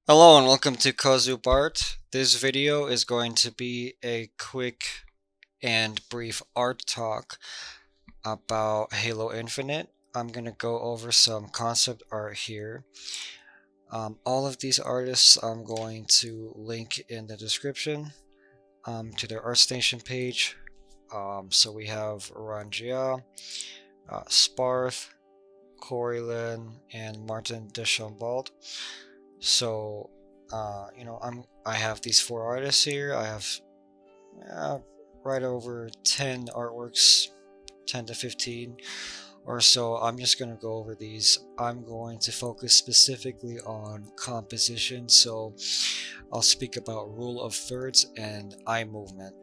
Hello and welcome to Kozu Art. This video is going to be a quick and brief art talk about Halo Infinite. I'm going to go over some concept art here. All of these artists I'm going to link in the description to their ArtStation page. So we have Rania, Spar, Corylin, and Martin Deson Bal. So, I have these four artists here. I have uh, right over 10 artworks, 10 to 15 or so. I'm just going to go over these. I'm going to focus specifically on composition. So, I'll speak about rule of thirds and eye movement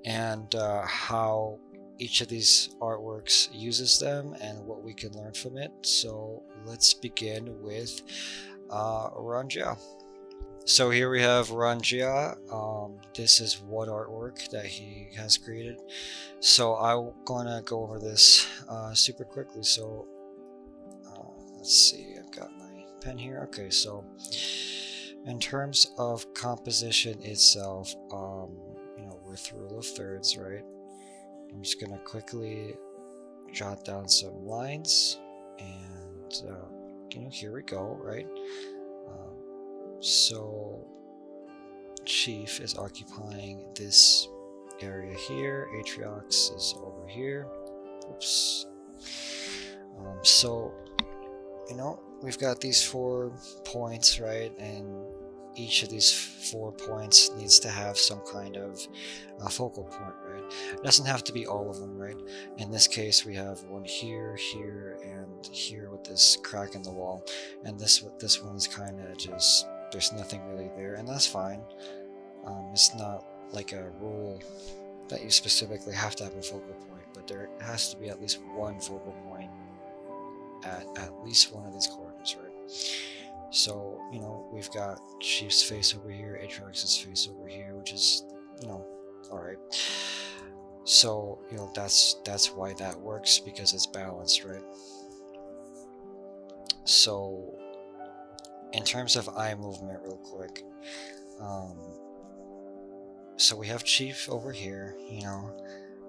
and how each of these artworks uses them and what we can learn from it. So, let's begin with Ranja. So here we have Ranjia. This is one artwork that he has created. So I'm gonna go over this super quickly. So let's see, I've got my pen here. Okay, so in terms of composition itself, with rule of thirds, right? I'm just gonna quickly jot down some lines, and here we go, right? So Chief is occupying this area here. Atriox is over here. Oops. So, we've got these 4 points, right? And each of these 4 points needs to have some kind of focal point, right? It doesn't have to be all of them, right? In this case, we have one here, here, and here with this crack in the wall. And this one is kind of just, there's nothing really there, and that's fine. It's not like a rule that you specifically have to have a focal point, but there has to be at least one focal point at least one of these corners, right? So, we've got Chief's face over here, Atriox's face over here, which is, alright. So, that's why that works, because it's balanced, right? So, in terms of eye movement, real quick, so we have Chief over here,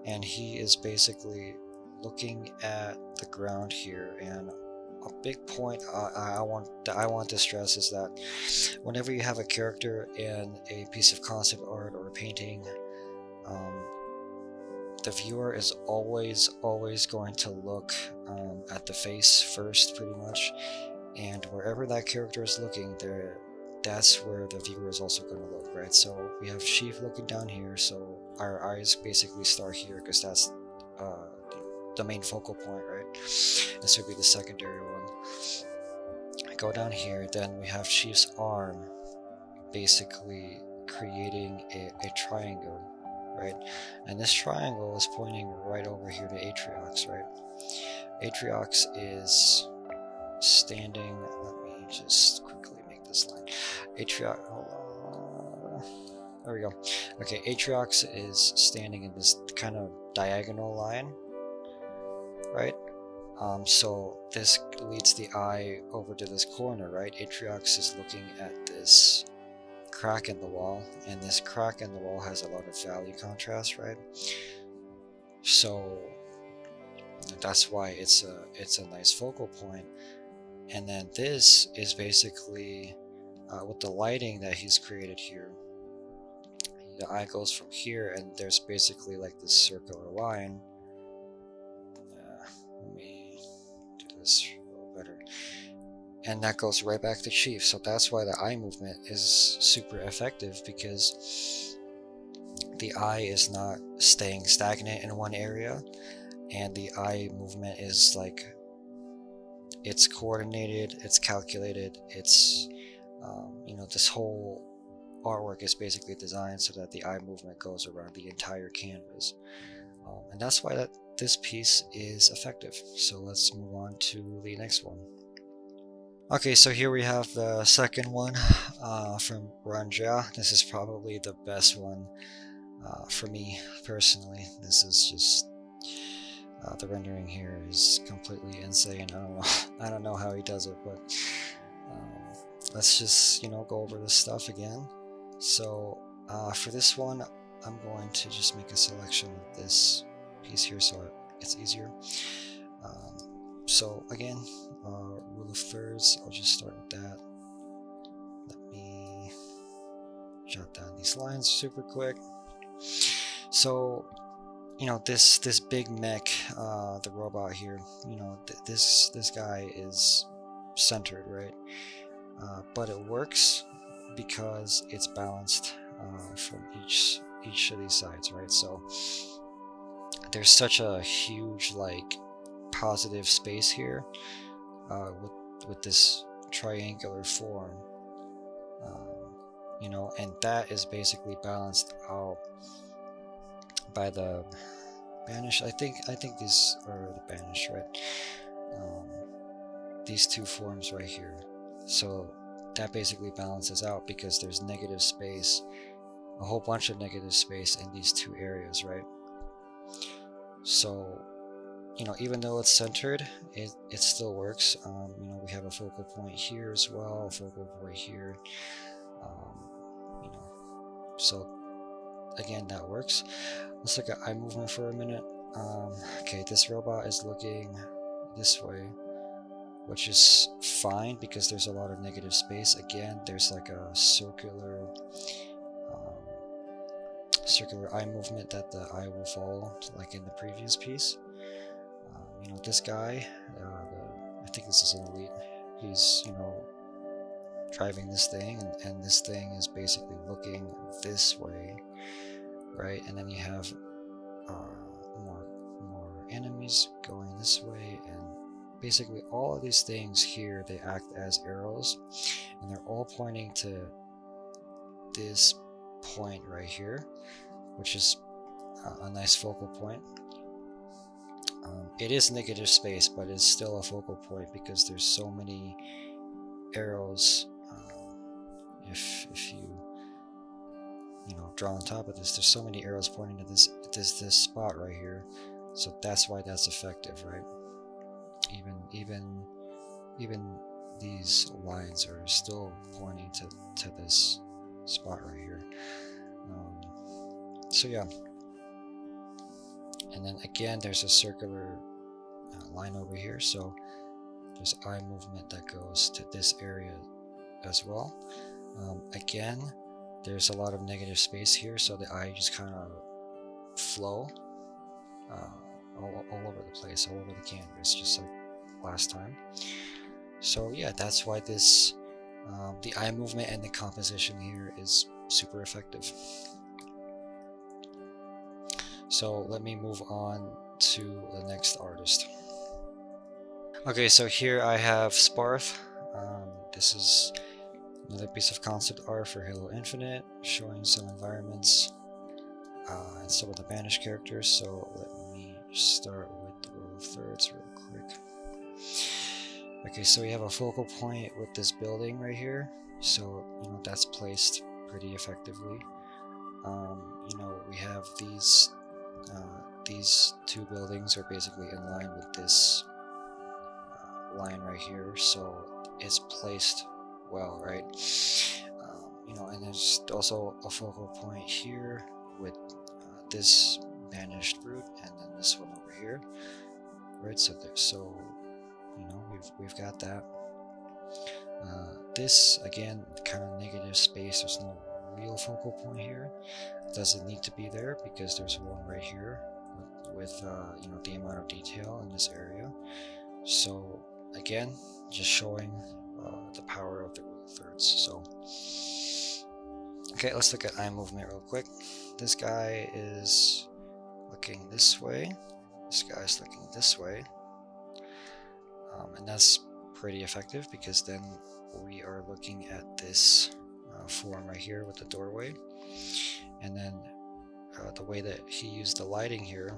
and he is basically looking at the ground here. And a big point I want to stress is that whenever you have a character in a piece of concept art or a painting, the viewer is always going to look at the face first, pretty much, and wherever that character is looking, that's where the viewer is also going to look, right? So we have Chief looking down here, so our eyes basically start here because that's the main focal point, right? This would be the secondary one. I go down here, then we have Chief's arm basically creating a triangle, right? And this triangle is pointing right over here to Atriox, right? Atriox is standing, let me just quickly make this line. Atriox, there we go. Okay, Atriox is standing in this kind of diagonal line, right? So this leads the eye over to this corner, right? Atriox is looking at this crack in the wall, and this crack in the wall has a lot of value contrast, right? So that's why it's a nice focal point. And then this is basically with the lighting that he's created here. The eye goes from here, and there's basically like this circular line. Let me do this a little better. And that goes right back to Chief. So that's why the eye movement is super effective, because the eye is not staying stagnant in one area, and the eye movement is like, it's coordinated, it's calculated, it's this whole artwork is basically designed so that the eye movement goes around the entire canvas, and that's why this piece is effective. So let's move on to the next one. Okay, so here we have the second one from Brja. This is probably the best one for me personally. This is just the rendering here is completely insane. I don't know. I don't know how he does it, but let's just, go over this stuff again. So for this one, I'm going to just make a selection of this piece here so it's easier. So again, rule of thirds, I'll just start with that. Let me jot down these lines super quick. So, this big mech, the robot here, this guy is centered, right? But it works because it's balanced from each of these sides, right? So there's such a huge positive space here with this triangular form, and that is basically balanced out by the banished. I think these are the banished, right? These two forms right here. So that basically balances out because there's negative space, a whole bunch of negative space in these two areas, right? So, even though it's centered, it still works. We have a focal point here as well, a focal point here. So again, that works. Let's look at eye movement for a minute. Okay, this robot is looking this way, which is fine because there's a lot of negative space. Again, there's like a circular eye movement that the eye will follow, like in the previous piece. This guy, I think this is an elite, he's, driving this thing, and this thing is basically looking this way, right? And then you have more enemies going this way, and basically all of these things here, they act as arrows, and they're all pointing to this point right here, which is a nice focal point. It is negative space, but it's still a focal point because there's so many arrows. If you draw on top of this, there's so many arrows pointing to this spot right here, so that's why that's effective, right? Even these lines are still pointing to this spot right here. So yeah, and then again there's a circular line over here, so there's eye movement that goes to this area as well. Again, there's a lot of negative space here, so the eye just kind of flow all over the place, all over the canvas, just like last time. So yeah, that's why this the eye movement and the composition here is super effective. So let me move on to the next artist. Okay, so here I have Spar. This is another piece of concept art for Halo Infinite, showing some environments and some of the banished characters. So let me start with the rule of thirds real quick. Okay, so we have a focal point with this building right here. So that's placed pretty effectively. We have these two buildings are basically in line with this line right here, so it's placed well, right? And there's also a focal point here with this banished root, and then this one over here, right? So we've got that. This again, kind of negative space. There's no real focal point here. It doesn't need to be there because there's one right here with the amount of detail in this area. So again, just showing the power of the rule of thirds. So okay, let's look at eye movement real quick. This guy is looking this way. This guy's looking this way. And that's pretty effective because then we are looking at this form right here with the doorway. And then the way that he used the lighting here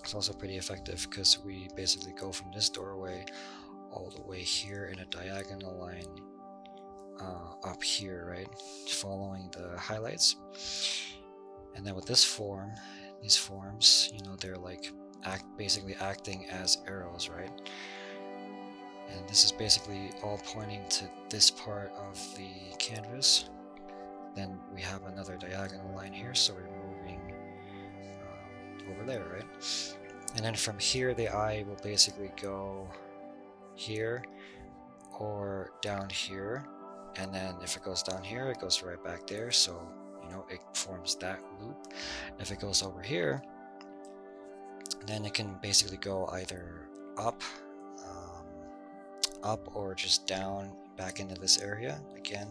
is also pretty effective because we basically go from this doorway all the way here in a diagonal line up here, right? Following the highlights. And then with this form, these forms, they're like basically acting as arrows, right? And this is basically all pointing to this part of the canvas. Then we have another diagonal line here, so we're moving over there, right? And then from here, the eye will basically go here or down here. And then if it goes down here, it goes right back there. So, you know, it forms that loop. If it goes over here, then it can basically go either up, or just down back into this area again.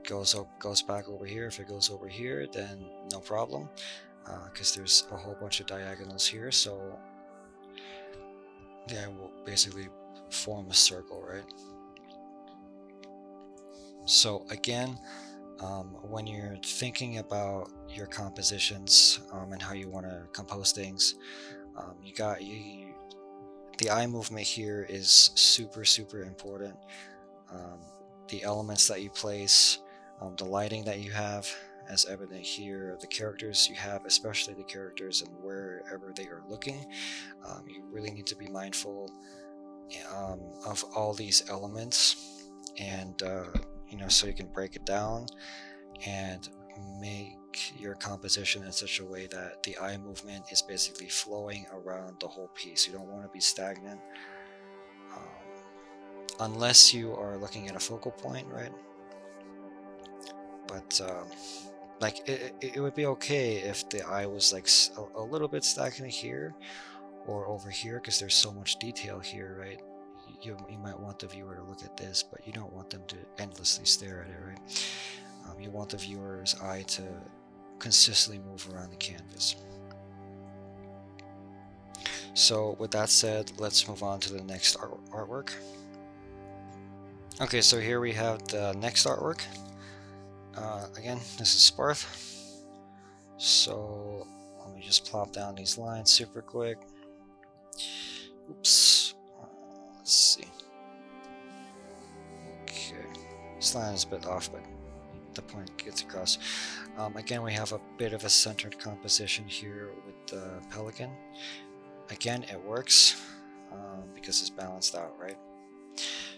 Goes back over here. If it goes over here, then no problem, because there's a whole bunch of diagonals here. So yeah, it will basically form a circle, right? So again, when you're thinking about your compositions and how you want to compose things, the eye movement here is super important. The elements that you place, the lighting that you have, as evident here, the characters you have, especially the characters and wherever they are looking, you really need to be mindful of all these elements, and you know, so you can break it down and make your composition in such a way that the eye movement is basically flowing around the whole piece. You don't want to be stagnant, unless you are looking at a focal point, right? But like it would be okay if the eye was like a little bit stagnant here or over here, because there's so much detail here, right? You might want the viewer to look at this, but you don't want them to endlessly stare at it, right? You want the viewer's eye to consistently move around the canvas. So with that said, let's move on to the next artwork. Okay, so here we have the next artwork. Again, this is Spar. So let me just plop down these lines super quick. Oops. Let's see. Okay, this line is a bit off, but the point gets across. Again, we have a bit of a centered composition here with the pelican. Again, it works because it's balanced out, right?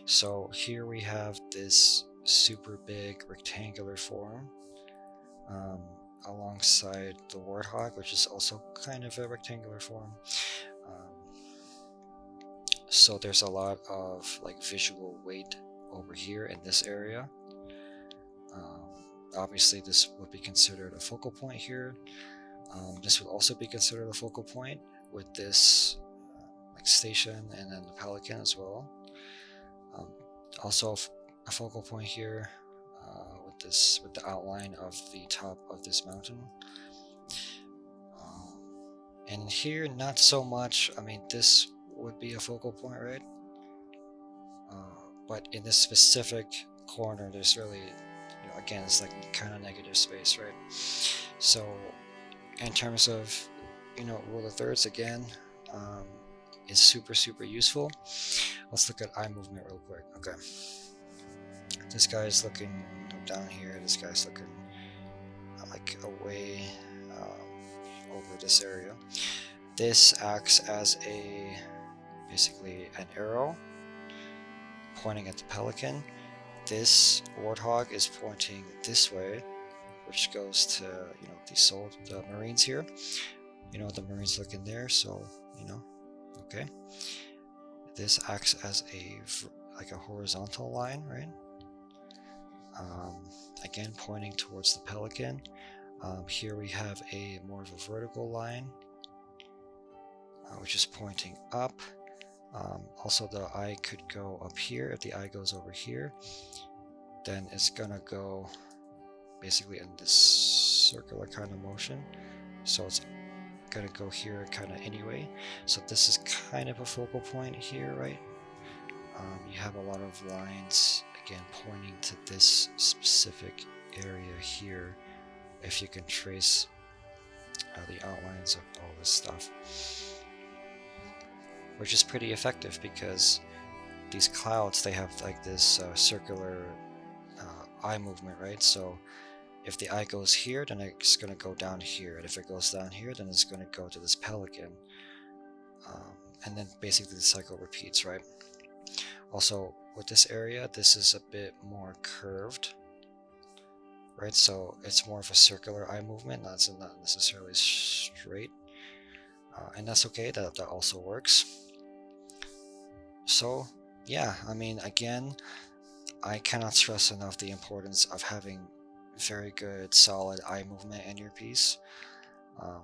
So here we have this super big rectangular form alongside the warthog, which is also kind of a rectangular form. So there's a lot of like visual weight over here in this area. Obviously this would be considered a focal point here. This would also be considered a focal point with this like station and then the pelican as well. Also a focal point here with the outline of the top of this mountain. And here not so much. I mean, this would be a focal point, right? But in this specific corner, there's really, you know, again, it's like kind of negative space, right? So in terms of, you know, rule of thirds, again, is super useful. Let's look at eye movement real quick. Okay, this guy is looking down here, this guy's looking like away over this area. This acts as basically an arrow pointing at the pelican. This warthog is pointing this way, which goes to, you know, the Marines here. You know, the Marines looking there, so, you know, okay. This acts as like a horizontal line, right? Again, pointing towards the pelican. Here we have more of a vertical line, which is pointing up. Also, the eye could go up here. If the eye goes over here, then it's gonna go basically in this circular kind of motion. So it's gonna go here kind of anyway. So this is kind of a focal point here, right? You have a lot of lines, again, pointing to this specific area here, if you can trace the outlines of all this stuff, which is pretty effective because these clouds, they have like this circular eye movement, right? So if the eye goes here, then it's going to go down here, and if it goes down here, then it's going to go to this pelican. and then basically the cycle repeats, right? Also, with this area, this is a bit more curved, right? So it's more of a circular eye movement, not necessarily straight, and that's okay. That also works. So yeah, I mean, again, I cannot stress enough the importance of having very good, solid eye movement in your piece. Um,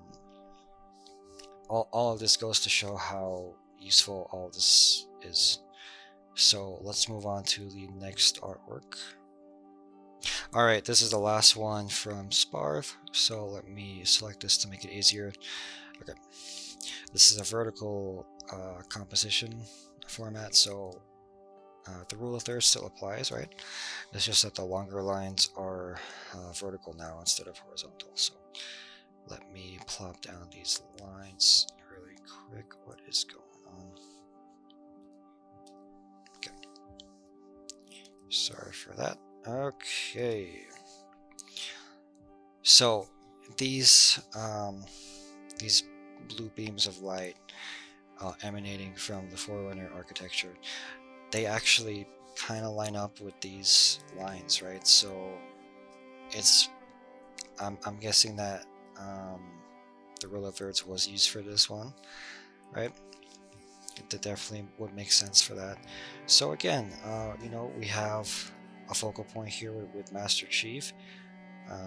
all of this goes to show how useful all this is. So let's move on to the next artwork. Alright, this is the last one from Spar, so let me select this to make it easier. Okay, this is a vertical composition format, so the rule of thirds still applies, right? It's just that the longer lines are vertical now instead of horizontal. So let me plop down these lines really quick. What is going on? Okay. Sorry for that. Okay. So these blue beams of light emanating from the Forerunner architecture, they actually kind of line up with these lines, right? So it's I'm guessing that the rule of thirds was used for this one, right? It definitely would make sense for that. So again, you know, we have a focal point here with Master Chief,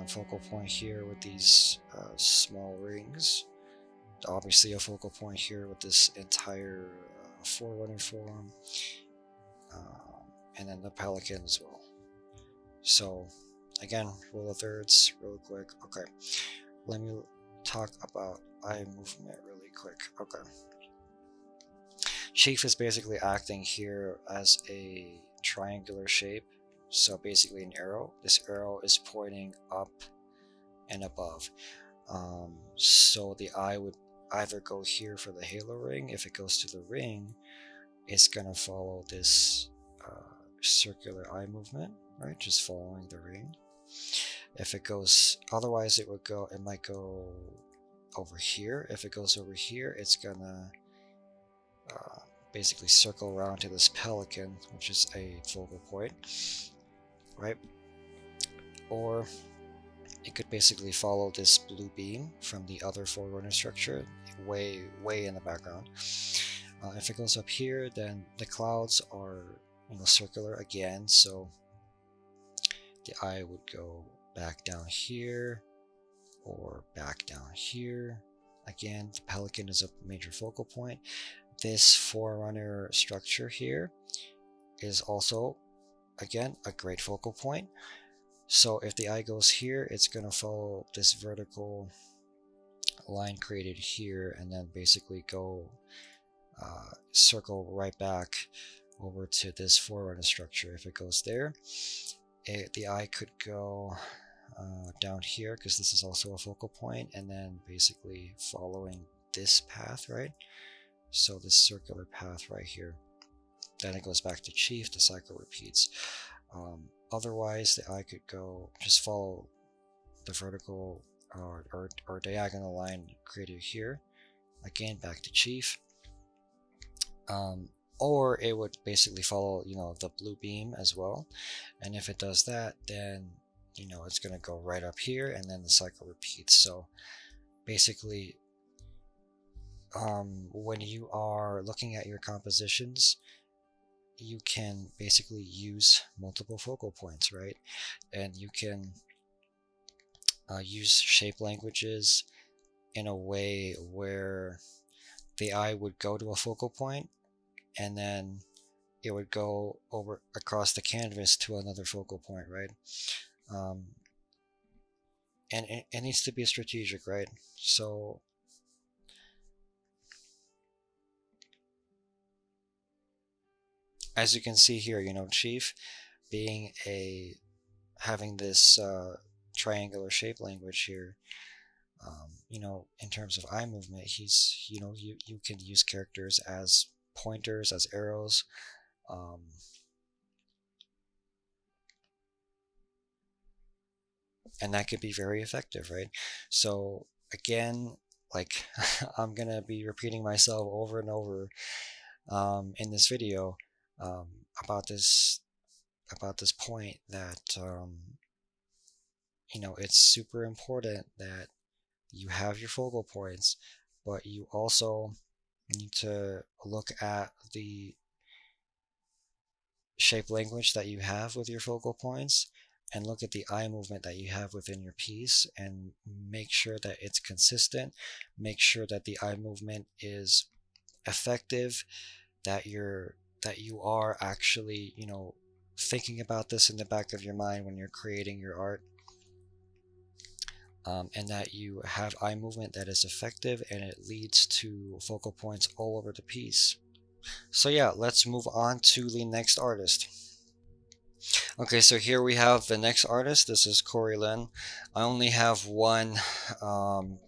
focal point here with these small rings, obviously a focal point here with this entire Forerunner form, and then the Pelican as well. So again, rule of thirds, real quick. Okay, let me talk about eye movement really quick. Okay. Chief is basically acting here as a triangular shape, so basically an arrow. This arrow is pointing up and above. So the eye would either go here for the halo ring. If it goes to the ring, it's gonna follow this circular eye movement, right? Just following the ring. If it goes, otherwise it might go over here. If it goes over here, it's gonna basically circle around to this pelican, which is a focal point, right? Or it could basically follow this blue beam from the other Forerunner structure way in the background. If it goes up here, then the clouds are, you know, circular again, so the eye would go back down here or back down here. Again, the pelican is a major focal point. This Forerunner structure here is also, again, a great focal point. So if the eye goes here, it's going to follow this vertical line created here and then basically go circle right back over to this Forerunner structure. If it goes there, the eye could go down here because this is also a focal point, and then basically following this path, right? So this circular path right here. Then it goes back to Chief, the cycle repeats. Otherwise, the eye could go, just follow the vertical or diagonal line created here. Again, back to Chief. Or it would basically follow, you know, the blue beam as well. And if it does that, then, you know, it's going to go right up here and then the cycle repeats. So basically, when you are looking at your compositions, you can basically use multiple focal points, right? And you can use shape languages in a way where the eye would go to a focal point and then it would go over across the canvas to another focal point, right? And it needs to be strategic, right? So as you can see here, you know, Chief being having this triangular shape language here, you know, in terms of eye movement, he's, you know, you can use characters as pointers, as arrows, and that could be very effective, right? So again, like I'm gonna be repeating myself over and over in this video um, about this point that it's super important that you have your focal points, but you also need to look at the shape language that you have with your focal points and look at the eye movement that you have within your piece and make sure that it's consistent, make sure that the eye movement is effective, that you are actually thinking about this in the back of your mind when you're creating your art, and that you have eye movement that is effective and it leads to focal points all over the piece. So yeah, let's move on to the next artist. Okay, so here we have the next artist. This is Corey Lin. I only have one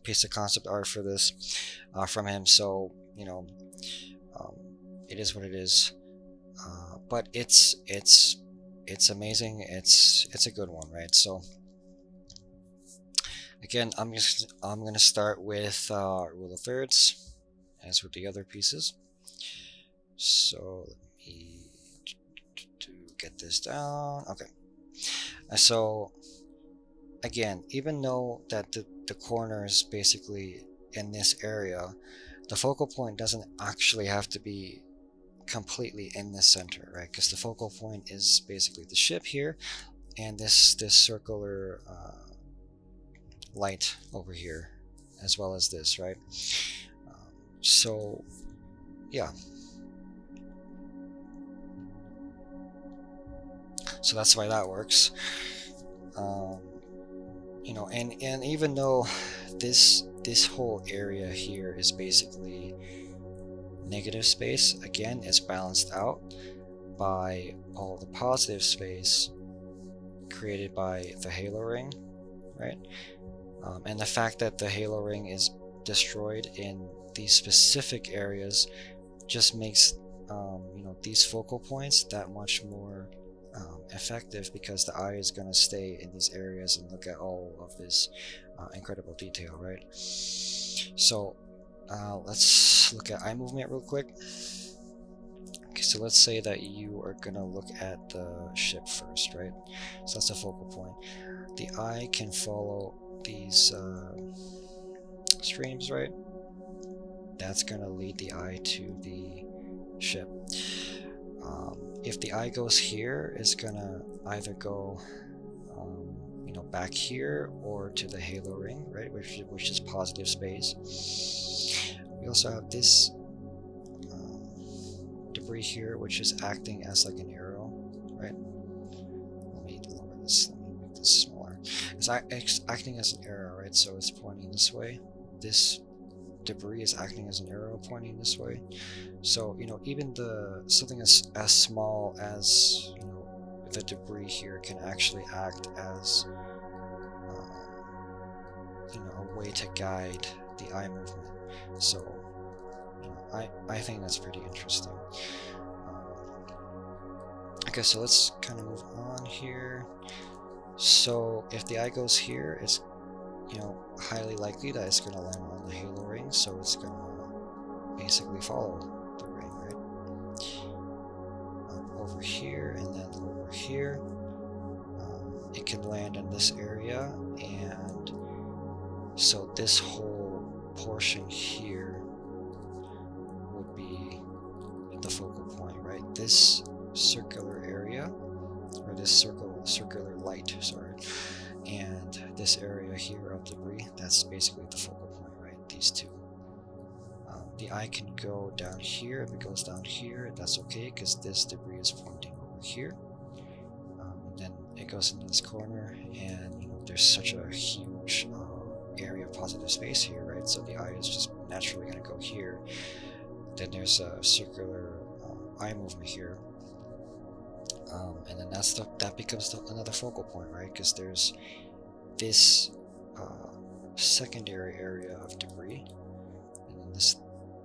piece of concept art for this from him, so um, it is what it is. But it's amazing. It's a good one, right? So again, I'm gonna start with rule of thirds, as with the other pieces. So let me get this down. Okay. So again, even though that the corner is basically in this area, the focal point doesn't actually have to be completely in the center, right? Because the focal point is basically the ship here and this circular light over here, as well as this, right? So yeah, so that's why that works. And even though this whole area here is basically negative space, again, it's balanced out by all the positive space created by the halo ring, right? And the fact that the halo ring is destroyed in these specific areas just makes these focal points that much more effective, because the eye is going to stay in these areas and look at all of this incredible detail, right? So let's look at eye movement real quick. Okay, so let's say that you are going to look at the ship first, right? So that's the focal point. The eye can follow these streams, right? That's going to lead the eye to the ship. If the eye goes here, it's going to either go back here or to the halo ring, right, which is positive space. We also have this debris here, which is acting as like an arrow, right? Let me lower this, let me make this smaller. It's acting as an arrow, right? So it's pointing this way. This debris is acting as an arrow pointing this way. So even something as small as the debris here can actually act as a way to guide the eye movement. So I think that's pretty interesting. Okay, so let's kind of move on here. So if the eye goes here, it's highly likely that it's going to land on the halo ring, so it's going to basically follow the ring, right? Over here and then over here. It can land in this area, and so this whole portion here would be the focal point, right? This circular area, or this circular light, sorry, and this area here of debris, that's basically the focal point, right? These two. The eye can go down here. If it goes down here, that's okay, because this debris is pointing over here. And then it goes into this corner, and there's such a huge area of positive space here, right? So the eye is just naturally going to go here. Then there's a circular eye movement here, and then that becomes another focal point, right? Because there's this secondary area of debris, and then this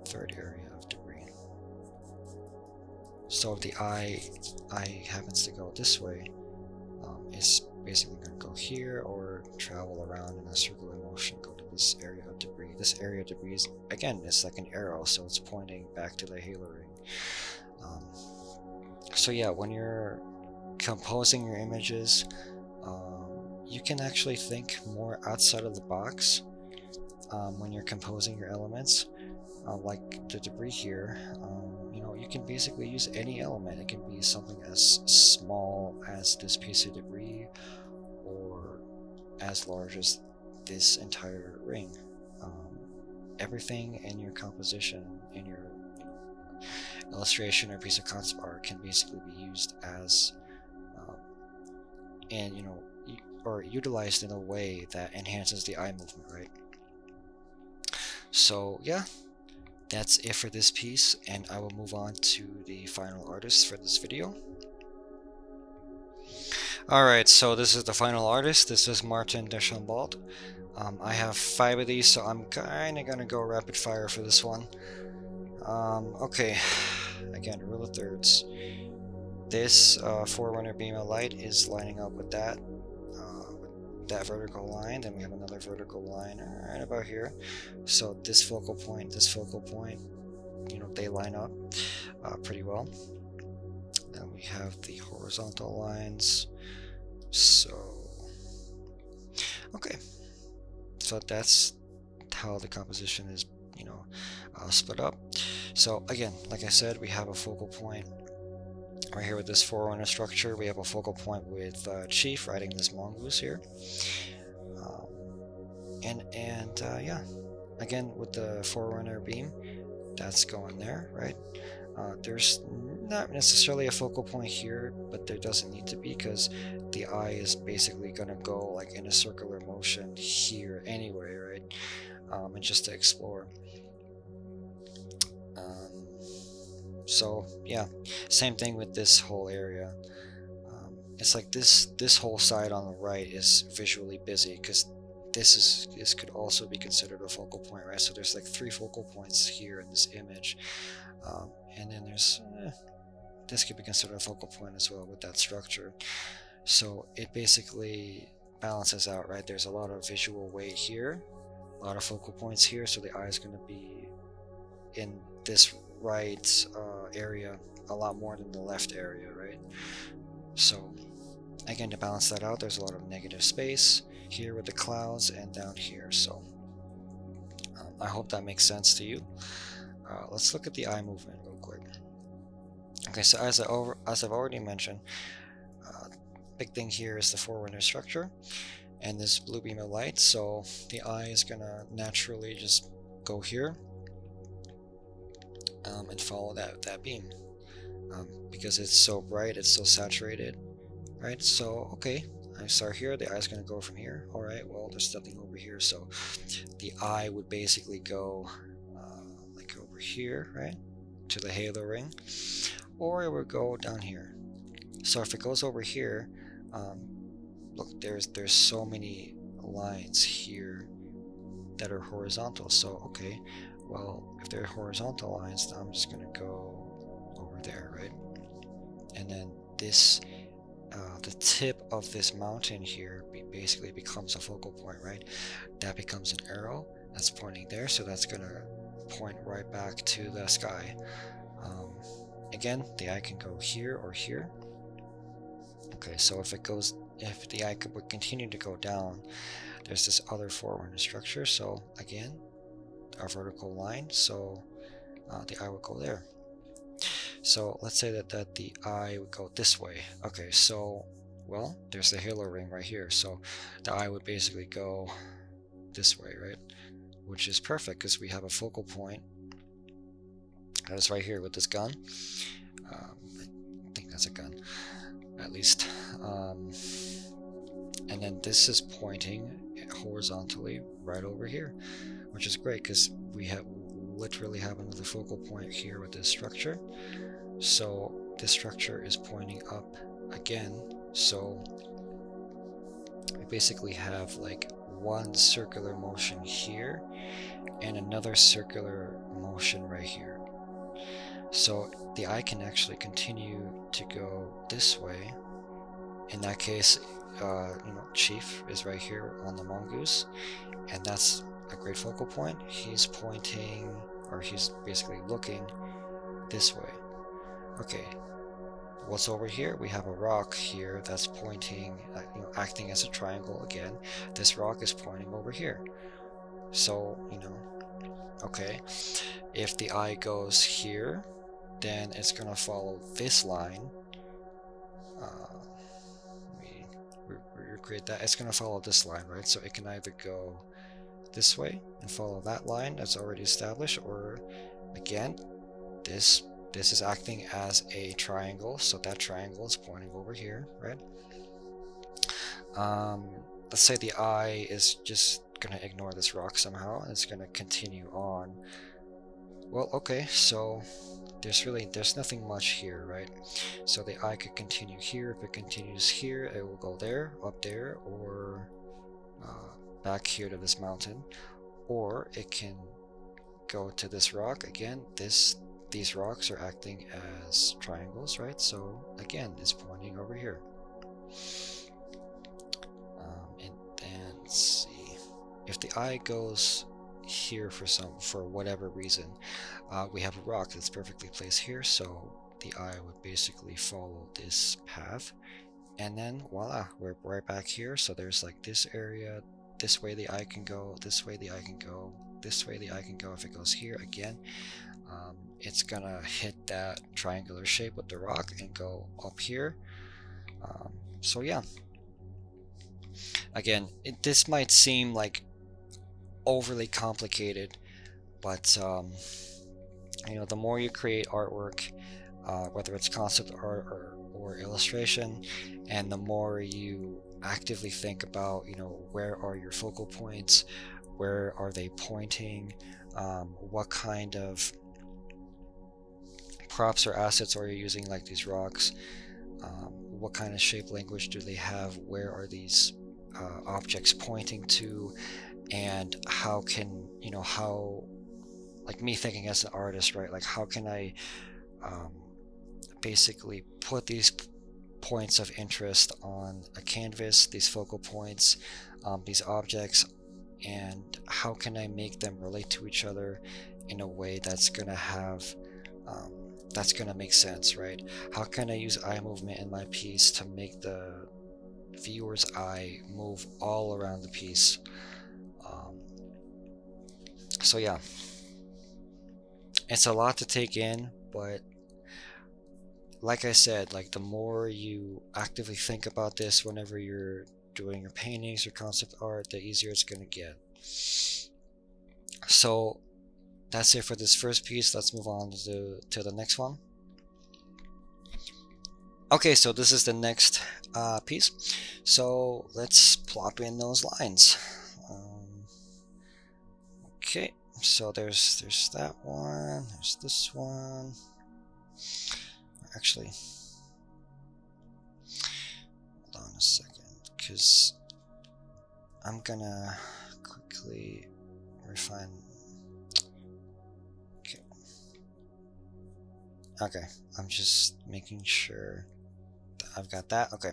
third area of debris. So if the eye happens to go this way, it's basically going to go here or travel around in a circular motion, go to this area of debris. This area of debris is, again, it's like an arrow, so it's pointing back to the halo ring. So yeah, when you're composing your images, you can actually think more outside of the box when you're composing your elements. Like the debris here, you know, you can basically use any element. It can be something as small as this piece of debris or as large as this entire ring. Everything in your composition, in your illustration or piece of concept art can basically be used as and or utilized in a way that enhances the eye movement, right? So yeah, that's it for this piece, and I will move on to the final artist for this video. Alright, so this is the final artist. This is Deson Bal. I have 5 of these, so I'm kinda gonna go rapid fire for this one. Okay, again, rule of thirds. This forerunner beam of light is lining up with that vertical line. Then we have another vertical line right about here. So this focal point, you know, they line up pretty well. Then we have the horizontal lines. So okay, so that's how the composition is, you know, split up. So again, like I said, we have a focal point right here with this forerunner structure. We have a focal point with Chief riding this mongoose here, and yeah, again with the forerunner beam, that's going there, right? There's not necessarily a focal point here, but there doesn't need to be, because the eye is basically going to go like in a circular motion here anyway, right? And just to explore. So yeah, same thing with this whole area. It's like this whole side on the right is visually busy, because this could also be considered a focal point, right? So there's like 3 focal points here in this image, and then there's this could be considered a focal point as well with that structure. So it basically balances out, right? There's a lot of visual weight here, a lot of focal points here, so the eye is going to be in this right area a lot more than the left area, right? So again, to balance that out, there's a lot of negative space here with the clouds and down here. So I hope that makes sense to you. Let's look at the eye movement real quick. Okay, so as I've already mentioned, big thing here is the forerunner structure and this blue beam of light. So the eye is gonna naturally just go here and follow that beam, because it's so bright, it's so saturated, right? So okay, I start here, the eye's gonna go from here. All right, well, there's nothing over here, so the eye would basically go like over here, right, to the halo ring, or it would go down here. So if it goes over here, look, there's so many lines here that are horizontal. So okay, well, if they're horizontal lines, I'm just gonna go over there, right? And then this the tip of this mountain here basically becomes a focal point, right? That becomes an arrow that's pointing there, so that's gonna point right back to the sky. Again, the eye can go here or here. Okay, so if the eye would continue to go down, there's this other forerunner structure. So again, a vertical line, so the eye would go there. So let's say that the eye would go this way. Okay, so well, there's the halo ring right here, so the eye would basically go this way, right? Which is perfect, because we have a focal point that is right here with this gun. I think that's a gun, at least. And then this is pointing horizontally right over here, which is great, because we literally have another focal point here with this structure. So this structure is pointing up again, so we basically have like one circular motion here and another circular motion right here. So the eye can actually continue to go this way. In that case, chief is right here on the mongoose, and that's a great focal point. He's pointing, or he's basically looking this way. Okay, what's over here? We have a rock here that's pointing, acting as a triangle again. This rock is pointing over here. So, okay, if the eye goes here, then it's gonna follow this line. We recreate that. It's gonna follow this line, right? So it can either go this way and follow that line that's already established, or again, this is acting as a triangle, so that triangle is pointing over here, right? Let's say the eye is just gonna ignore this rock somehow, and it's gonna continue on. Well, okay, so there's nothing much here, right? So the eye could continue here. If it continues here, it will go there, up there, or back here to this mountain, or it can go to this rock again. These rocks are acting as triangles, right? So again, it's pointing over here. And then let's see, if the eye goes here for whatever reason, we have a rock that's perfectly placed here, so the eye would basically follow this path, and then voila, we're right back here. So there's like this area, this way the eye can go, this way the eye can go, this way the eye can go. If it goes here again, it's gonna hit that triangular shape with the rock and go up here. So yeah, again, this might seem like overly complicated, but the more you create artwork, whether it's concept art or illustration, and the more you actively think about, where are your focal points, where are they pointing, what kind of props or assets are you using, like these rocks, what kind of shape language do they have, where are these objects pointing to, and how can, like me thinking as an artist, right, like how can I basically put these points of interest on a canvas, these focal points, these objects, and how can I make them relate to each other in a way that's gonna have that's gonna make sense, right? How can I use eye movement in my piece to make the viewer's eye move all around the piece? So yeah, it's a lot to take in, but like I said, like the more you actively think about this whenever you're doing your paintings or concept art, the easier it's going to get. So that's it for this first piece. Let's move on to the next one. Okay, so this is the next piece. So let's plop in those lines. Okay, so there's that one, there's this one. Actually, hold on a second, because I'm gonna quickly refine. Okay, I'm just making sure that I've got that. Okay,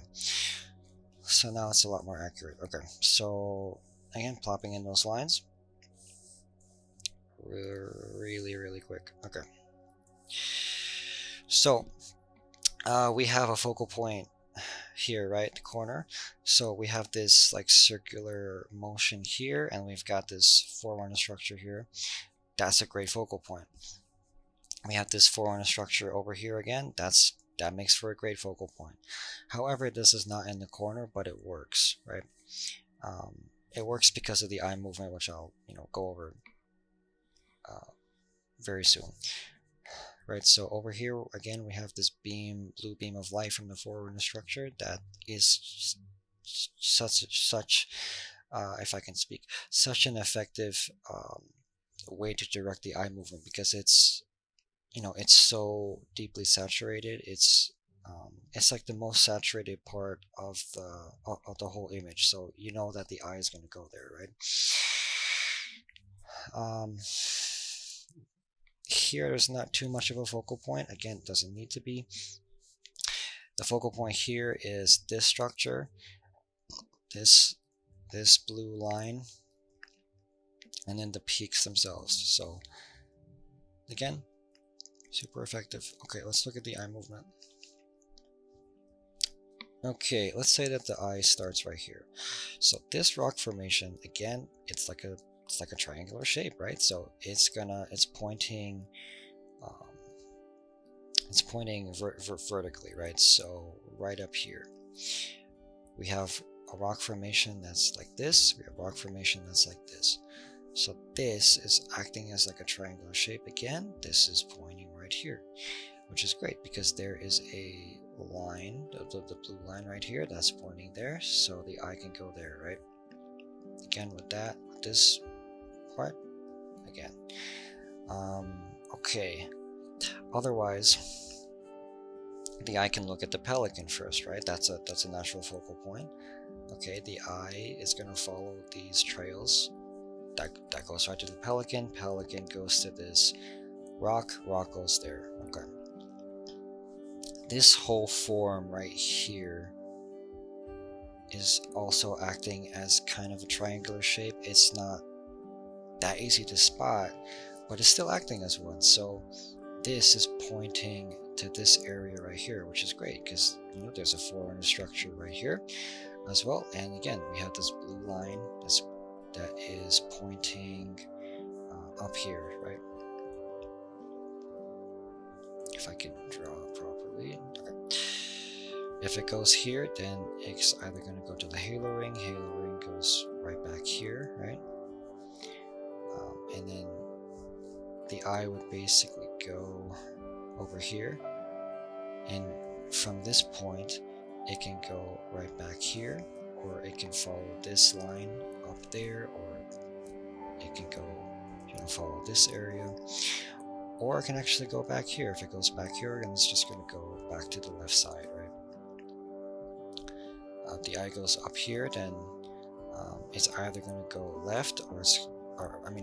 so now it's a lot more accurate. Okay, so again, plopping in those lines really quick. Okay, so we have a focal point here, right, the corner. So we have this like circular motion here, and we've got this forerunner structure here. That's a great focal point. We have this forerunner structure over here again. That makes for a great focal point. However, this is not in the corner, but it works, right? It works because of the eye movement, which I'll go over very soon. Right, so over here again we have this blue beam of light from the forerunner structure that is such if I can speak, such an effective way to direct the eye movement, because it's it's so deeply saturated. It's like the most saturated part of the whole image, so you know that the eye is going to go there, right? Here there's not too much of a focal point. Again, it doesn't need to be. The focal point here is this structure, this blue line, and then the peaks themselves. So again, super effective. Okay, let's look at the eye movement. Okay, let's say that the eye starts right here. So this rock formation, again, it's like a triangular shape, right? So it's pointing vertically, right? So right up here, we have a rock formation that's like this. We have a rock formation that's like this. So this is acting as like a triangular shape again. This is pointing right here, which is great because there is a line, the blue line right here, that's pointing there, so the eye can go there, right? Again, with this part, again. Okay. Otherwise, the eye can look at the pelican first, right? That's a natural focal point. Okay, the eye is gonna follow these trails. That goes right to the pelican. Pelican goes to this rock. Rock goes there. Okay. This whole form right here is also acting as kind of a triangular shape. It's not that easy to spot, but it's still acting as one. So this is pointing to this area right here, which is great because there's a forerunner structure right here as well. And again, we have this blue line that is pointing up here, right? If I can draw properly. Okay. If it goes here, then it's either going to go to the halo ring. Halo ring goes right back here, right? And then the eye would basically go over here. And from this point, it can go right back here, or it can follow this line up there, or it can go, follow this area. Or it can actually go back here. If it goes back here, then it's just going to go back to the left side, right? The eye goes up here, then it's either going to go left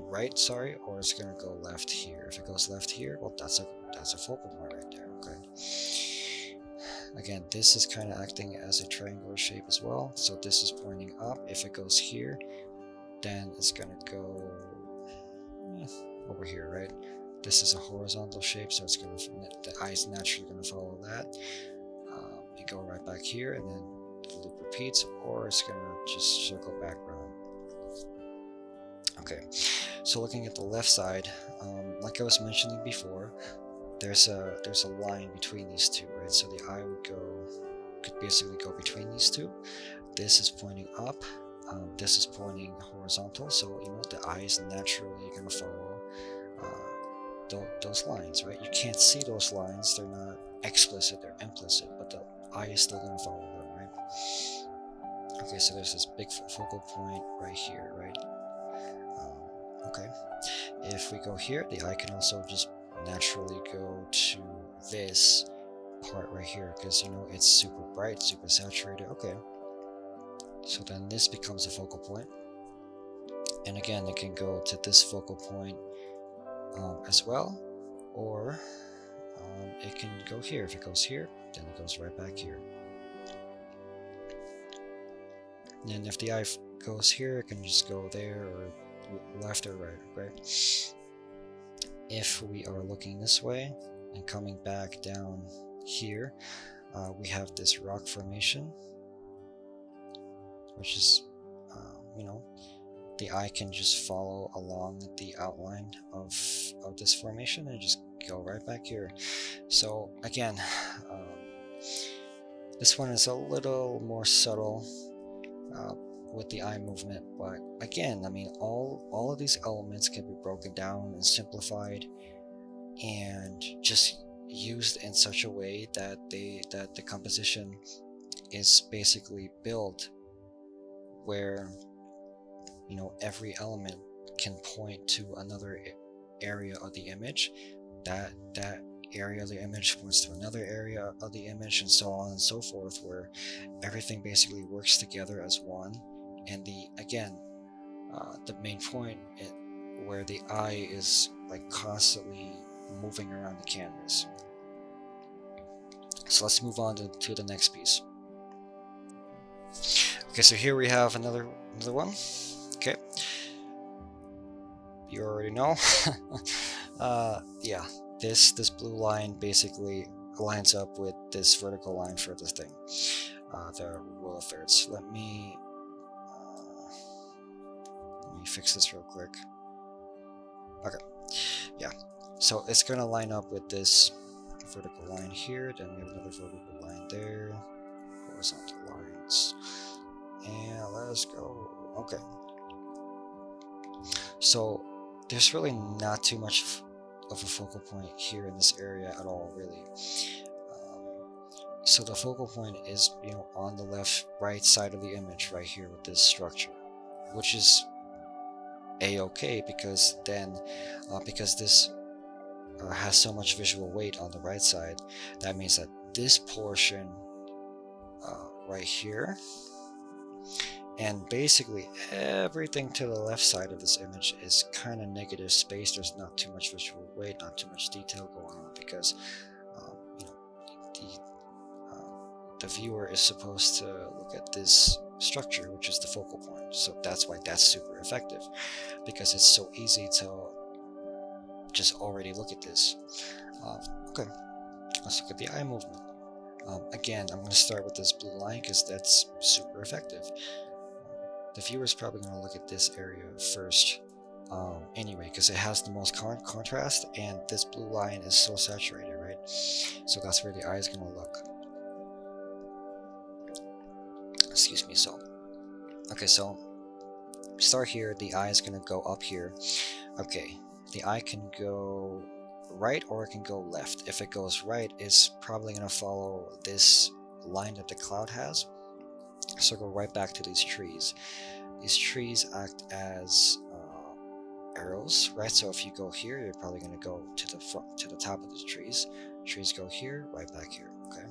right, sorry, or it's going to go left here. If it goes left here, well, that's a focal point right there. Okay. Again, this is kind of acting as a triangular shape as well. So this is pointing up. If it goes here, then it's going to go over here, right? This is a horizontal shape, so the eye is naturally going to follow that. You go right back here, and then the loop repeats, or it's going to just circle back around. Okay, so looking at the left side, like I was mentioning before, there's a line between these two, right? So the eye could basically go between these two. This is pointing up. This is pointing horizontal, so the eye is naturally going to follow those lines, right? You can't see those lines; they're not explicit; they're implicit, but the eye is still going to follow them, right? Okay, so there's this big focal point right here, right? Okay, if we go here, the eye can also just naturally go to this part right here because it's super bright, super saturated. Okay, so then this becomes a focal point, and again, it can go to this focal point as well, or it can go here. If it goes here, then it goes right back here. And if the eye goes here, it can just go there, or left or right? If we are looking this way and coming back down here, we have this rock formation, which is, the eye can just follow along the outline of this formation and just go right back here. So again, this one is a little more subtle with the eye movement, but again, all of these elements can be broken down and simplified and just used in such a way that the composition is basically built where every element can point to another area of the image, that area of the image points to another area of the image, and so on and so forth, where everything basically works together as one. And the main point where the eye is like constantly moving around the canvas. So let's move on to the next piece. Okay, so here we have another one. Okay, you already know. Yeah, this blue line basically lines up with this vertical line for the thing, the rule of thirds. Let me fix this real quick. Okay, yeah, so it's gonna line up with this vertical line here, then we have another vertical line there, horizontal lines, and let's go. Okay, so there's really not too much of a focal point here in this area at all, really. So the focal point is, on the right side of the image right here with this structure, which is a-okay, because then because this has so much visual weight on the right side, that means that this portion right here and basically everything to the left side of this image is kind of negative space. There's not too much visual weight, not too much detail going on, because the viewer is supposed to look at this structure, which is the focal point. So that's why that's super effective, because it's so easy to just already look at this. Okay, let's look at the eye movement. Again, I'm going to start with this blue line because that's super effective. The viewer is probably going to look at this area first anyway, because it has the most contrast, and this blue line is so saturated, right? So that's where the eye is going to look. Excuse me. So start here. The eye is going to go up here. Okay, the eye can go right or it can go left. If it goes right, it's probably going to follow this line that the cloud has. So go right back to these trees. These trees act as arrows, right? So if you go here, you're probably going to go to the front, to the top of the trees. Trees go here, right back here. Okay.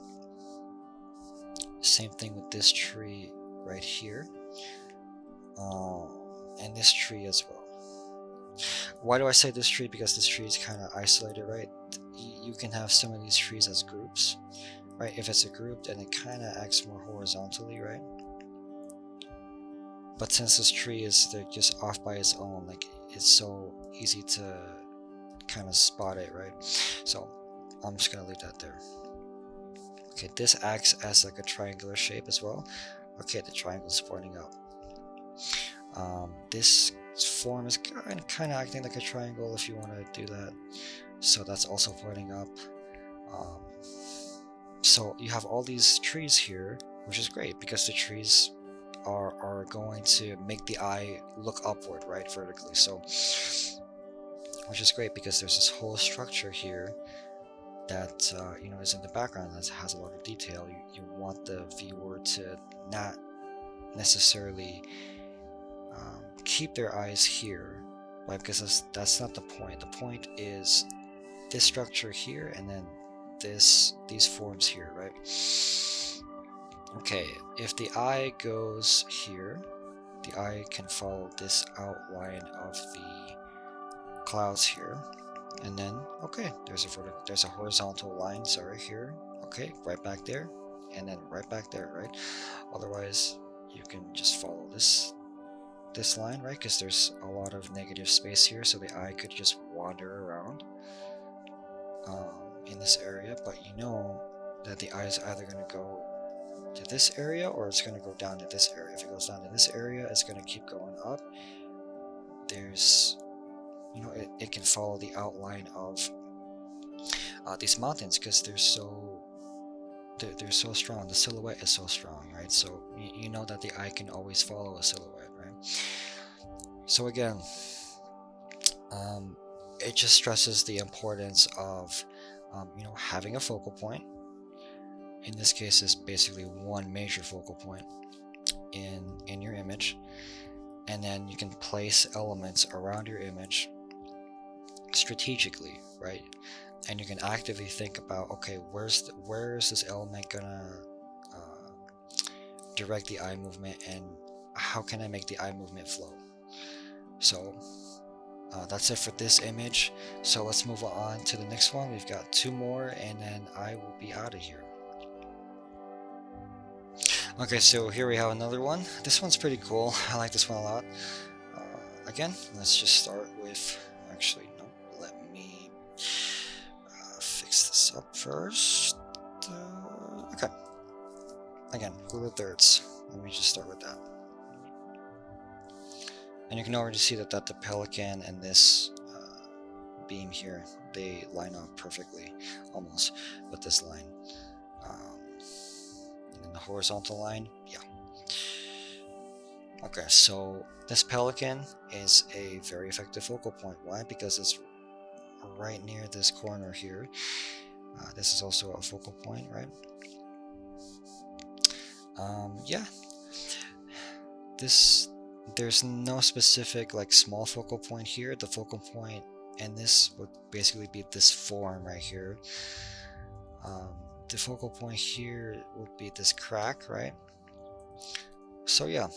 Same thing with this tree right here, and this tree as well. Why do I say this tree? Because this tree is kind of isolated, right? You can have some of these trees as groups, right? If it's a group, then it kind of acts more horizontally, right? But since this tree is just off by its own, like, it's so easy to kind of spot it, right? So I'm just gonna leave that there. Okay, this acts as like a triangular shape as well. Okay, the triangle is pointing up. This form is kind of acting like a triangle if you want to do that. So that's also pointing up. So you have all these trees here, which is great because the trees are going to make the eye look upward, right, vertically. So, which is great because there's this whole structure here that is in the background that has a lot of detail. You want the viewer to not necessarily keep their eyes here, right? Because that's not the point. The point is this structure here, and then these forms here, right? Okay, if the eye goes here, the eye can follow this outline of the clouds here, and then okay, there's a horizontal line, sorry, here. Okay, right back there, and then right back there, right? Otherwise, you can just follow this line, right? Because there's a lot of negative space here, so the eye could just wander around in this area. But you know that the eye is either going to go to this area or it's going to go down to this area. If it goes down to this area, it's going to keep going up. There's, it can follow the outline of these mountains because they're so strong. The silhouette is so strong, right? So you know that the eye can always follow a silhouette, right? So again, it just stresses the importance of having a focal point. In this case, it's basically one major focal point in your image, and then you can place elements around your image strategically, right? And you can actively think about, okay, where is this element gonna direct the eye movement, and how can I make the eye movement flow? So that's it for this image. So let's move on to the next one. We've got two more, and then I will be out of here. Okay, so here we have another one. This one's pretty cool. I like this one a lot. Again, let's just start with, actually, no, let me fix this up first. Okay. Again, rule of thirds. Let me just start with that. And you can already see that the pelican and this beam here, they line up perfectly, almost, with this line. And then the horizontal line, yeah. Okay, so this pelican is a very effective focal point. Why? Because it's right near this corner here. This is also a focal point, right? Yeah. There's no specific like small focal point here. The focal point and this would basically be this form right here. The focal point here would be this crack, right? So yeah,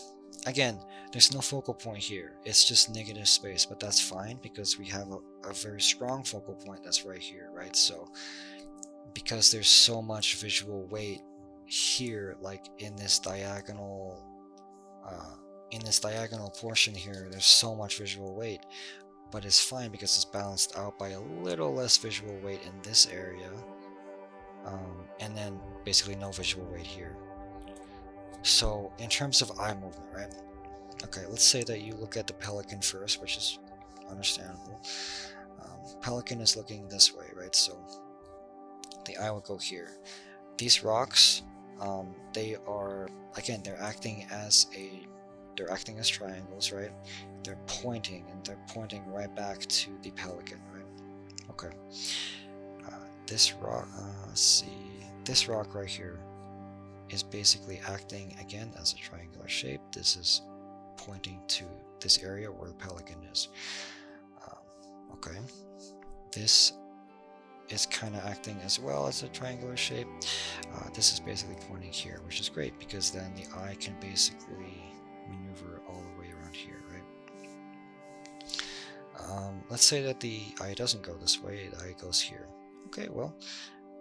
again, there's no focal point here. It's just negative space, but that's fine because we have a very strong focal point that's right here, right? So because there's so much visual weight here, like in this diagonal portion here, there's so much visual weight, but it's fine because it's balanced out by a little less visual weight in this area, and then basically no visual weight here. So in terms of eye movement, right? Okay, let's say that you look at the pelican first, which is understandable. Pelican is looking this way, right? So the eye will go here. These rocks, they are, again, they're acting as triangles, right? They're pointing right back to the pelican, right? Okay. This rock, let's see, this rock right here is basically acting again as a triangular shape. This is pointing to this area where the pelican is. Okay. This is kind of acting as well as a triangular shape. This is basically pointing here, which is great because then the eye can basically maneuver all the way around here, right? Let's say that the eye doesn't go this way, the eye goes here. Okay, well,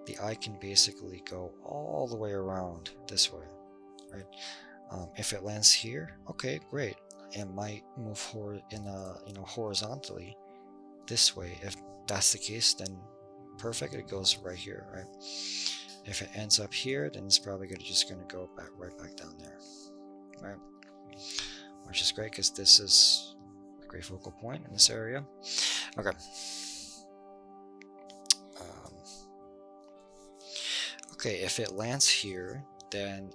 the eye can basically go all the way around this way, right? If it lands here, okay, great. It might move horizontally this way. If that's the case, then perfect, it goes right here, right? If it ends up here, then it's probably just gonna go right back down there, right? Which is great because this is a great focal point in this area. Okay. Okay, if it lands here, then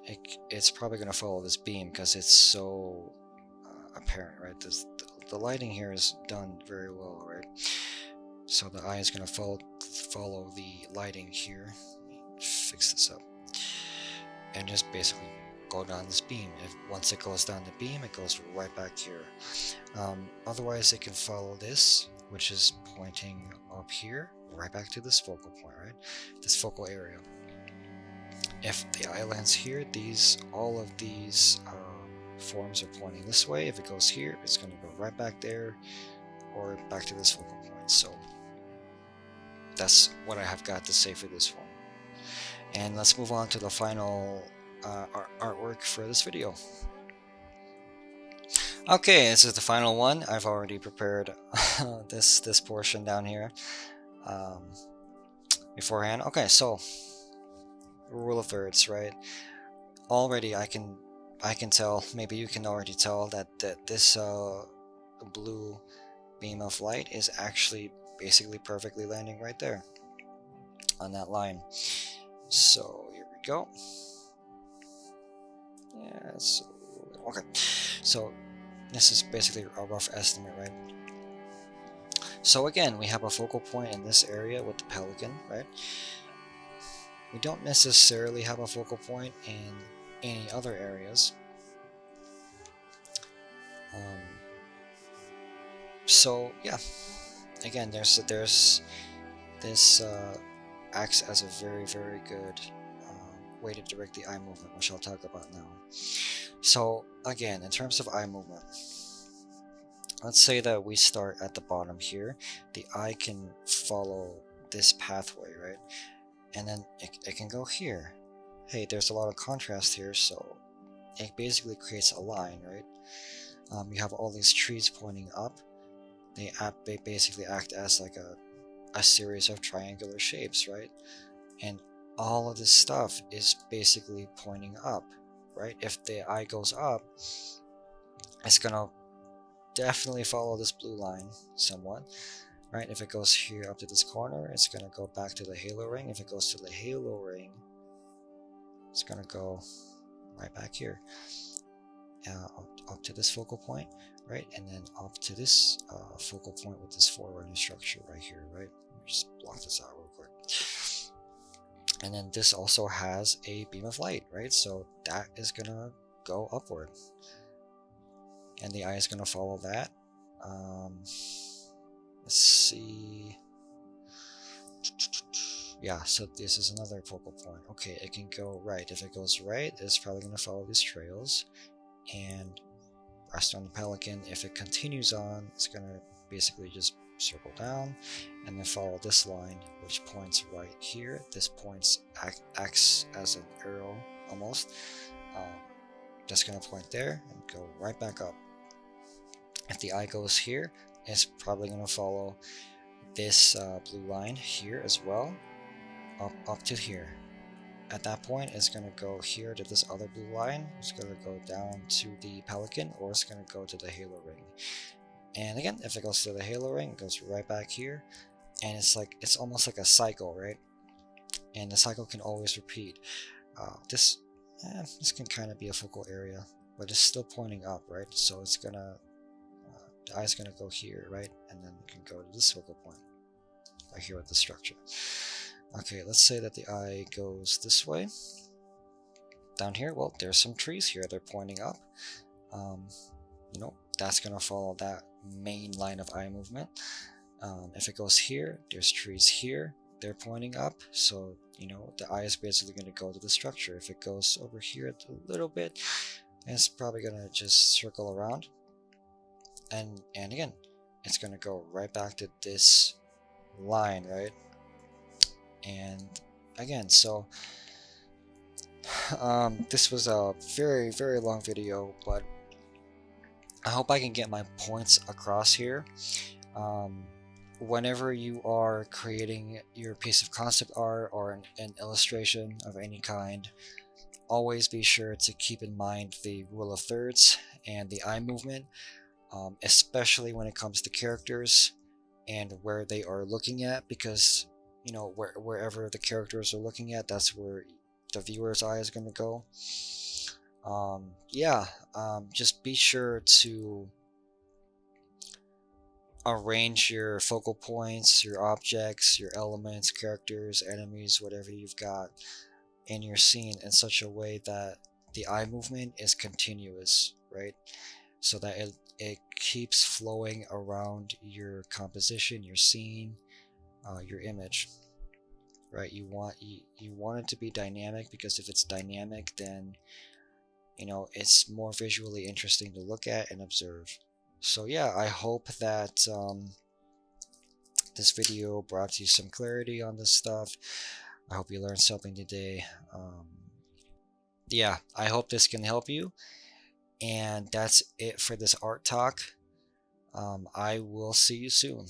it's probably going to follow this beam because it's so apparent, right? The lighting here is done very well, right? So the eye is going to follow the lighting here. Let me fix this up. And just basically go down this beam. Once it goes down the beam, it goes right back here. Otherwise, it can follow this, which is pointing up here, right back to this focal point, right? This focal area. If the eye lands here, all of these forms are pointing this way. If it goes here, it's going to go right back there or back to this focal point. So that's what I have got to say for this one. And let's move on to the final artwork for this video. Okay, this is the final one. I've already prepared this portion down here beforehand. Okay, so rule of thirds, right? Already I can tell, maybe you can already tell that this blue beam of light is actually basically perfectly landing right there on that line. So here we go. Yeah, okay. So this is basically a rough estimate, right? So again, we have a focal point in this area with the pelican, right? We don't necessarily have a focal point in any other areas. So yeah, again, there's this acts as a very, very good way to direct the eye movement, which I'll talk about now. So again, in terms of eye movement, let's say that we start at the bottom here. The eye can follow this pathway, right? And then it can go here. Hey, there's a lot of contrast here, so it basically creates a line, right? You have all these trees pointing up. They basically act as like a series of triangular shapes, right? And all of this stuff is basically pointing up, right? If the eye goes up, it's gonna definitely follow this blue line somewhat, right? If it goes here up to this corner, it's gonna go back to the halo ring. If it goes to the halo ring, it's gonna go right back here, up to this focal point, right? And then up to this focal point with this forerunner structure right here, right? Let me just block this out real quick. And then this also has a beam of light, right? So that is gonna go upward, and the eye is gonna follow that. Let's see. Yeah, so this is another focal point. Okay, it can go right. If it goes right, it's probably gonna follow these trails and rest on the pelican. If it continues on, it's gonna basically just circle down and then follow this line, which points right here. This points acts as an arrow almost. Just gonna point there and go right back up. If the eye goes here, it's probably gonna follow this blue line here as well, up to here. At that point, it's gonna go here to this other blue line. It's gonna go down to the pelican, or it's gonna go to the halo ring. And again, if it goes to the halo ring, it goes right back here. And it's almost like a cycle, right? And the cycle can always repeat. This can kind of be a focal area, but it's still pointing up, right? So it's gonna, the eye's gonna go here, right? And then it can go to this focal point right here with the structure. Okay, let's say that the eye goes this way. Down here, well, there's some trees here. They're pointing up. You know, that's gonna follow that main line of eye movement. If it goes here, there's trees here. They're pointing up, so you know the eye is basically going to go to the structure. If it goes over here a little bit, it's probably going to just circle around, and again, it's going to go right back to this line, right? And again, so this was a very, very long video, but I hope I can get my points across here. Whenever you are creating your piece of concept art or an illustration of any kind, always be sure to keep in mind the rule of thirds and the eye movement, especially when it comes to characters and where they are looking at, because you know wherever the characters are looking at, that's where the viewer's eye is going to go. Just be sure to arrange your focal points, your objects, your elements, characters, enemies, whatever you've got in your scene in such a way that the eye movement is continuous, right? So that it keeps flowing around your composition, your scene, your image, right? You want it to be dynamic, because if it's dynamic, then you know it's more visually interesting to look at and observe. So yeah, I hope that this video brought you some clarity on this stuff. I hope you learned something today. Yeah, I hope this can help you. And that's it for this art talk. I will see you soon.